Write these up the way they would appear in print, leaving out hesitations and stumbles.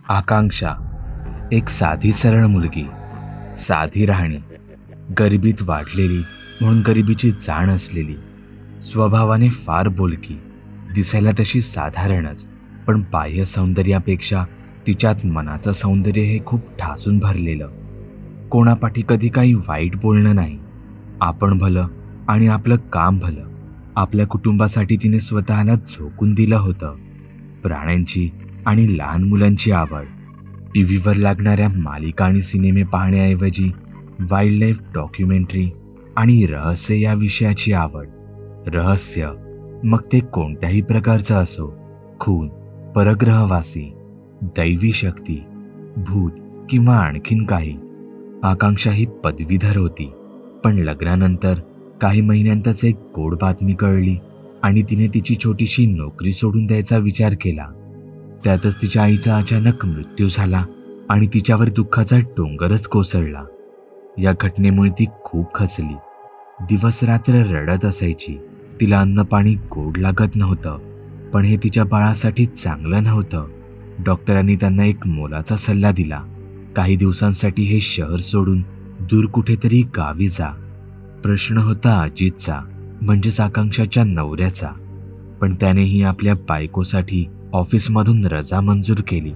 आकांक्षा एक साधी सरळ मुलगी, साधी राहणी, गरिबीत वाढलेली म्हणून गरिबीची जाण असलेली, स्वभावाने फार बोलकी, दिसायला तशी साधारणच, पण बाह्य सौंदर्यापेक्षा तिच्यात मनाचं सौंदर्य हे खूप ठासून भरलेलं. कोणापाठी कधी काही वाईट बोलणं नाही. आपण भलं आणि आपलं काम भलं. आपल्या कुटुंबासाठी तिने स्वतःला झोकून दिलं होतं. प्राण्यांची आणि लहान मुलांची आवड, टीव्हीवर लागणाऱ्या मालिका आणि सिनेमे पाहण्याऐवजी वाईल्ड लाईफ डॉक्युमेंटरी आणि रहस्य या विषयाची आवड. रहस्य मग ते कोणत्याही प्रकारचं असो, खून, परग्रहवासी, दैवी शक्ती, भूत किंवा आणखीन काही. आकांक्षा ही पदवीधर होती, पण लग्नानंतर काही महिन्यांतच एक गोड बातमी कळली आणि तिने तिची छोटीशी नोकरी सोडून द्यायचा विचार केला. त्यातच तिच्या आईचा अचानक मृत्यू झाला आणि तिच्यावर दुःखाचा डोंगरच कोसळला. या घटनेमुळे ती खूप खचली. दिवस रात्र रडत असायची. तिला अन्न पाणी गोड लागत नव्हतं, पण हे तिच्या बाळासाठी चांगलं नव्हतं. डॉक्टरांनी त्यांना एक मोलाचा सल्ला दिला. काही दिवसांसाठी हे शहर सोडून दूर कुठेतरी गावी जा. प्रश्न होता अजितचा, म्हणजेच आकांक्षाच्या नवऱ्याचा. पण त्यानेही आपल्या बायकोसाठी ऑफिसमधून रजा मंजूर केली.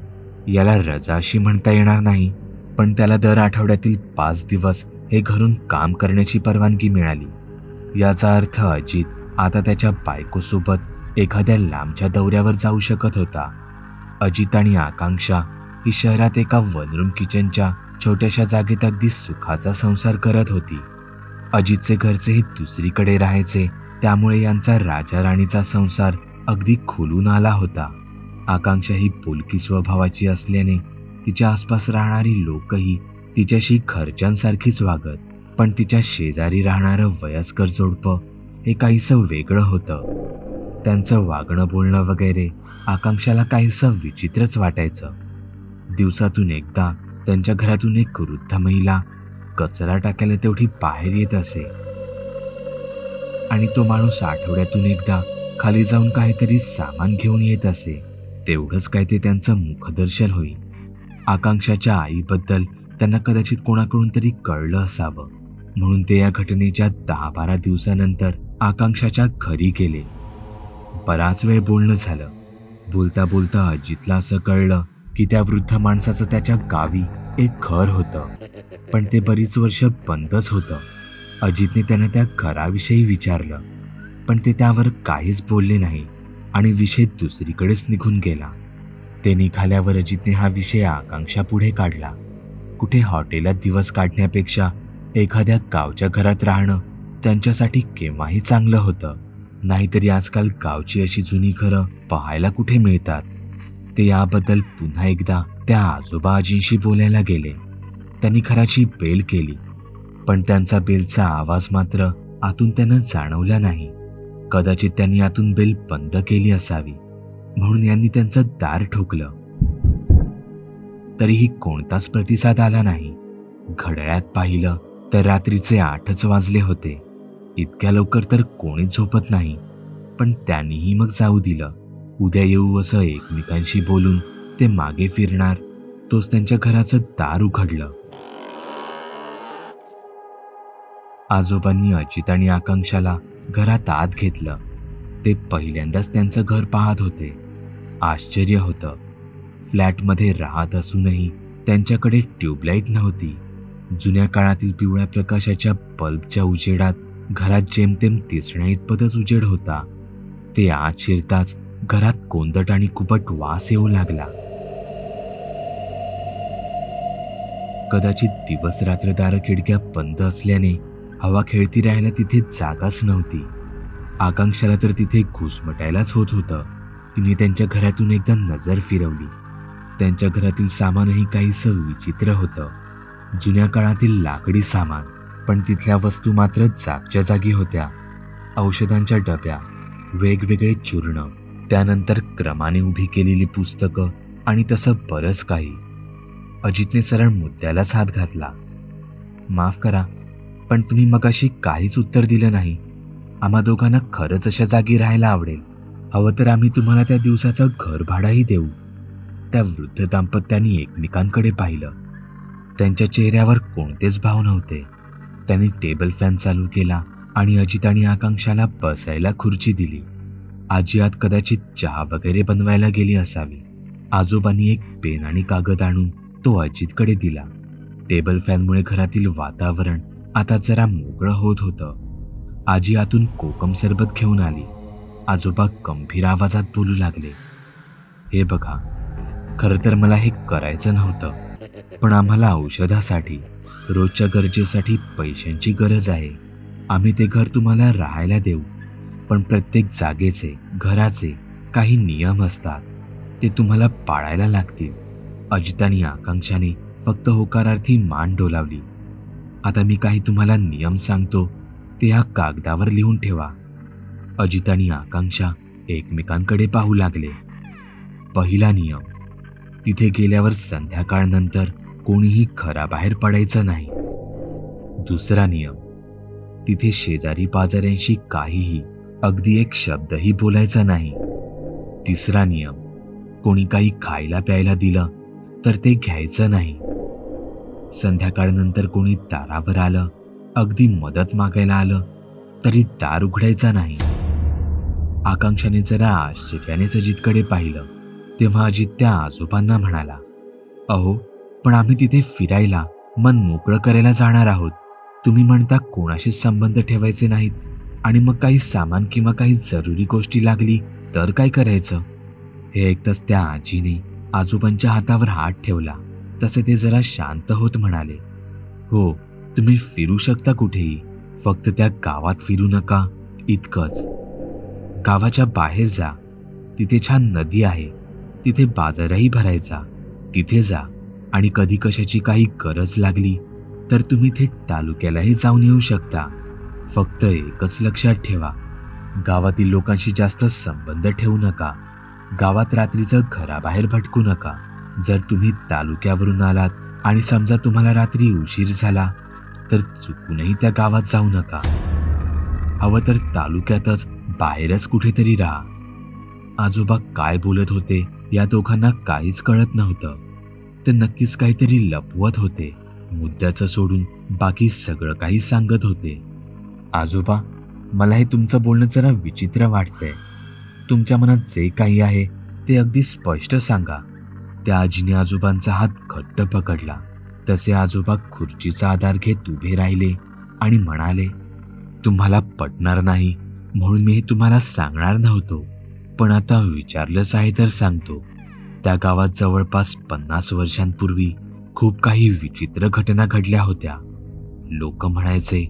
याला रजा अशी म्हणता येणार नाही, पण त्याला दर आठवड्यातील 5 दिवस हे घरून काम करण्याची परवानगी मिळाली. याचा अर्थ अजित आता त्याच्या बायकोसोबत एखाद्या लांबच्या दौऱ्यावर जाऊ शकत होता. अजित आणि आकांक्षा ही शहरात एका वनरूम किचनच्या छोट्याशा जागेत अगदी सुखाचा संसार करत होती. अजितचे घरचे हे दुसरीकडे राहायचे, त्यामुळे यांचा राजा राणीचा संसार अगदी खुलून आला होता. आकांक्षा ही बोलकी स्वभावाची असल्याने तिच्या आसपास राहणारी लोकही तिच्याशी घरच्यांसारखीच वागत. पण तिच्या शेजारी राहणारं वयस्कर जोडपं हे काहीसं वेगळं होतं. त्यांचं वागणं बोलणं वगैरे आकांक्षाला काहीसं विचित्रच वाटायचं. दिवसातून एकदा त्यांच्या घरातून एक वृद्ध महिला कचरा टाकायला तेवढी बाहेर येत असे आणि तो माणूस आठवड्यातून एकदा खाली जाऊन काहीतरी सामान घेऊन येत असे. तेवढंच काय ते त्यांचं मुखदर्शन होई. आकांक्षाच्या आईबद्दल त्यांना कदाचित कोणाकडून तरी कळलं असावं, म्हणून ते या घटनेच्या 10-12 दिवसानंतर आकांक्षाच्या घरी गेले. बराच वेळ बोलणं झालं. बोलता बोलता अजितला असं कळलं की त्या वृद्ध माणसाचं त्याच्या गावी एक घर होतं, पण ते बरीच वर्ष बंदच होतं. अजितने त्यांना त्या घराविषयी विचारलं, पण ते त्यावर काहीच बोलले नाही आणि विषय दुसरीकडेच निघून गेला. ते निघाल्यावर अजितने हा विषय आकांक्षा पुढे काढला. कुठे हॉटेलात दिवस काढण्यापेक्षा एखाद्या गावच्या घरात राहणं त्यांच्यासाठी केव्हाही चांगलं होतं. नाहीतरी आजकाल गावची अशी जुनी घरं पाहायला कुठे मिळतात. ते याबद्दल पुन्हा एकदा त्या आजोबा आजींशी बोलायला गेले. त्यांनी घराची बेल केली, पण त्यांचा बेलचा आवाज मात्र आतून त्यांना जाणवला नाही. कदाचित त्यांनी आतून बेल बंद केली असावी, म्हणून यांनी त्यांचं दार ठोकलं. तरीही कोणताच प्रतिसाद आला नाही. घड्याळात पाहिलं तर रात्रीचे 8च वाजले होते. इतक्या लवकर तर कोणीच झोपत नाही, पण त्यांनीही मग जाऊ दिलं. उद्या येऊ असं एकमेकांशी बोलून ते मागे फिरणार, तोच त्यांच्या घराचं दार उघडलं. आजोबांनी अजित आणि आकांक्षाला घरात आत घेतलं. ते पहिल्यांदाच त्यांचं घर पाहत होते. आश्चर्य होतं. फ्लॅटमध्ये राहत असूनही त्यांच्याकडे ट्यूबलाईट नव्हती. जुन्या काळातील पिवळ्या प्रकाशाच्या बल्बच्या उजेडात घरात जेमतेम दिसण्या इतपतच उजेड होता. ते आत शिरताच घरात कोंदट आणि कुबट वास येऊ लागला. कदाचित दिवस रात्र दारं खिडक्या बंद असल्याने हवा खेळती राहायला तिथे जागाच नव्हती. आकांक्षाला तर तिथे घुसमटायलाच होत होतं. तिने त्यांच्या घरातून एकदा नजर फिरवली. त्यांच्या घरातील सामानही काहीसं विचित्र होतं. जुन्या काळातील लाकडी सामान, पण तिथल्या वस्तू मात्र जागच्या जागी होत्या. औषधांच्या डब्या, वेगवेगळे चूर्ण, त्यानंतर क्रमाने उभी केलेली पुस्तकं आणि तसं बरंच काही. अजितने सरळ मुद्द्यालाच हात घातला. माफ करा, पण तुम्ही मगाशी काहीच उत्तर दिलं नाही. आम्हा दोघांना खरंच अशा जागी राहायला आवडेल. हवं तर आम्ही तुम्हाला त्या दिवसाचं घर भाडाही देऊ. त्या वृद्ध दाम्पत्याने एकमेकांकडे पाहिलं. त्यांच्या चेहऱ्यावर कोणतेच भाव नव्हते. त्यांनी टेबल फॅन चालू केला आणि अजित आणि आकांक्षाला बसायला खुर्ची दिली. आजी आत कदाचित चहा वगैरे बनवायला गेली असावी. आजोबांनी एक पेन आणि कागद आणून तो अजितकडे दिला. टेबल फॅनमुळे घरातील वातावरण आता जरा मोकळं होत होतं. आजी आतून कोकम सरबत घेऊन आली. आजोबा गंभीर आवाजात बोलू लागले, हे बघा, खरं तर मला हे करायचं नव्हतं, पण आम्हाला औषधासाठी, रोजच्या गरजेसाठी पैशांची गरज आहे. आम्ही ते घर तुम्हाला राहायला देऊ, पण प्रत्येक जागेचे, घराचे काही नियम असतात. ते तुम्हाला पाळायला लागतील. अजित आणि आकांक्षाने फक्त होकारार्थी मान डोलावली. आता मी काही तुम्हाला नियम सांगतो, ते ह्या कागदावर लिहून ठेवा. अजित आणि आकांक्षा एकमेकांकडे पाहू लागले. पहिला नियम, तिथे गेल्यावर संध्याकाळनंतर कोणीही घराबाहेर पडायचं नाही. दुसरा नियम, तिथे शेजारी पाजाऱ्यांशी काहीही, अगदी एक शब्दही बोलायचा नाही. तिसरा नियम, कोणी काही खायला प्यायला दिलं तर ते घ्यायचं नाही. संध्याकाळनंतर कोणी दारावर आलं, अगदी मदत मागायला आलं तरी दार उघडायचा नाही. आकांक्षाने जरा आश्चर्यानेच अजितकडे पाहिलं. तेव्हा अजित त्या आजोबांना म्हणाला, अहो, पण आम्ही तिथे फिरायला, मन मोकळं करायला जाणार आहोत. तुम्ही म्हणता कोणाशीच संबंध ठेवायचे नाहीत, आणि मग काही सामान किंवा काही जरुरी गोष्टी लागली तर काय करायचं? हे ऐकताच त्या आजीने आजोबांच्या हातावर हात ठेवला. तसे ते जरा शांत होत म्हणाले, हो, तुम्ही फिरू शकता कुठेही, फक्त त्या गावात फिरू नका, इतकंच. गावाच्या बाहेर जा, तिथे छान नदी आहे, तिथे बाजारही भरायचा, तिथे जा. आणि कधी कशाची काही गरज लागली तर तुम्ही थेट तालुक्यालाही जाऊन येऊ शकता. फक्त एकच लक्षात ठेवा, गावातील लोकांशी जास्त संबंध ठेवू नका. गावात रात्रीचं घराबाहेर भटकू नका. जर तुम्ही तालुक्यावरून आलात आणि समजा तुम्हाला रात्री उशीर झाला तर चुकूनही त्या गावात जाऊ नका. हवं तर तालुक्यातच बाहेरच कुठेतरी राहा. आजोबा काय बोलत होते या दोघांना काहीच कळत नव्हतं. ते नक्कीच काहीतरी लपवत होते. मुद्द्याचं सोडून बाकी सगळं काही सांगत होते. आजोबा, मला हे तुमचं बोलणं जरा विचित्र वाटतंय. तुमच्या मनात जे काही आहे ते अगदी स्पष्ट सांगा. त्या आजीने आजोबांचा हात घट्ट पकडला. तसे आजोबा खुर्चीचा आधार घेत उभे राहिले आणि म्हणाले, तुम्हाला पटणार नाही म्हणून मी हे तुम्हाला सांगणार नव्हतो, पण आता विचारलंच आहे तर सांगतो. त्या गावात जवळपास 50 वर्षांपूर्वी खूप काही विचित्र घटना घडल्या होत्या. लोक म्हणायचे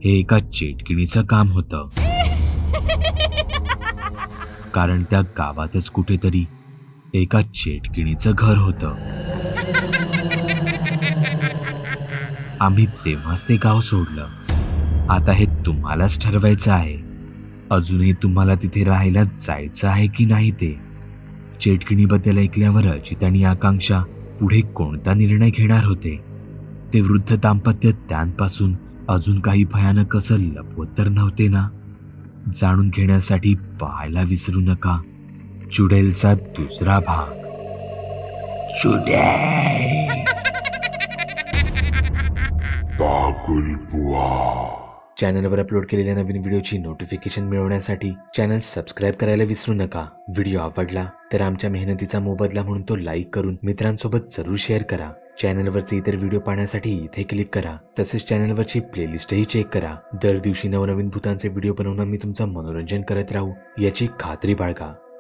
हे एका चेटकिणीचं काम होतं. कारण त्या गावातच कुठेतरी एका चेटकिणीचं घर होतं. आम्ही तेव्हाच ते गाव सोडलं. आता हे तुम्हालाच ठरवायचं आहे. अजूनही तुम्हाला तिथे राहायला जायचं आहे की नाही ते. चेटकिणीबद्दल ऐकल्यावर अजित आणि आकांक्षा पुढे कोणता निर्णय घेणार होते. ते वृद्ध दाम्पत्य त्यांपासून अजून काही भयानक असं लपवत तर नव्हते ना. जाणून घेण्यासाठी पाहायला विसरू नका चुडेलचा दुसरा भाग. चुडेल. चॅनलवर अपलोड केलेल्या नवीन व्हिडिओची नोटिफिकेशन मिळवण्यासाठी चॅनल सबस्क्राईब करायला विसरू नका. व्हिडिओ आवडला तर आमच्या मेहनतीचा मोबदला म्हणून तो लाईक करून मित्रांसोबत जरूर शेअर करा. चॅनलवरचे इतर व्हिडिओ पाहण्यासाठी इथे क्लिक करा. तसेच चॅनलवरची प्लेलिस्टही चेक करा. दर दिवशी नवनवीन भूतांचे व्हिडिओ बनवून मी तुमचं मनोरंजन करत राहू याची खात्री बाळगा.